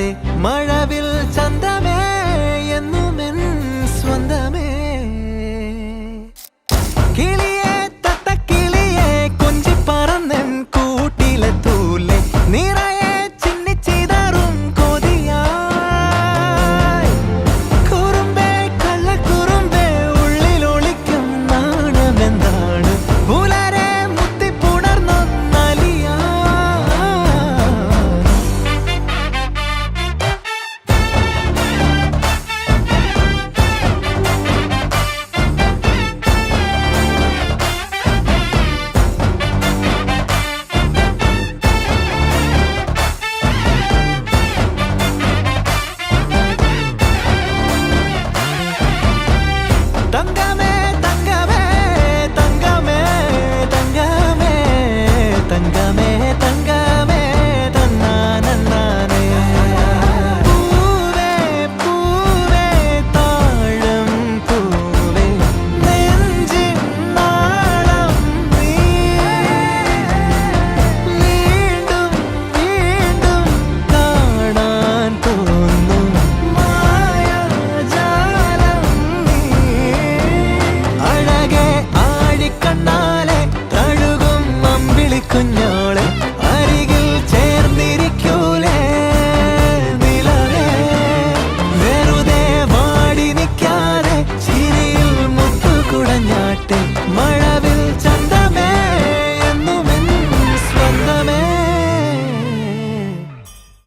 ചാരേ മഴവിൽ ചന്തമേ എന്നുമെൻ സ്വന്തമേ കിളിയെ തത്തക്കിളിയെ കൊഞ്ചി പറന്നൻ കൂട്ടിലെ തൂലെ നിറയെ ചിന്നിച്ചിതറും കൊതിയായി കുറുമ്പേ കള്ളക്കുറുമ്പേ ഉള്ളിലൊളിക്കും നാണമെന്താണ് പുലരെ മുത്തിപ്പുണർന്നൊന്നലിയാ തങ്കമേ തങ്കമേ തങ്കമേ തങ്കമേ തങ്കമേ തങ്കമേ തന്നാനന്നാനേ പൂവേ പൂവേ താഴം പൂവേ നെഞ്ചിൻ നാളം നീ വീണ്ടും വീണ്ടും കാണാൻ തോന്നും മായാജാലം നീ അഴകെ ആഴിക്കണ്ണാലെ തഴുകും അമ്പിളിക്കുഞ്ഞോളെ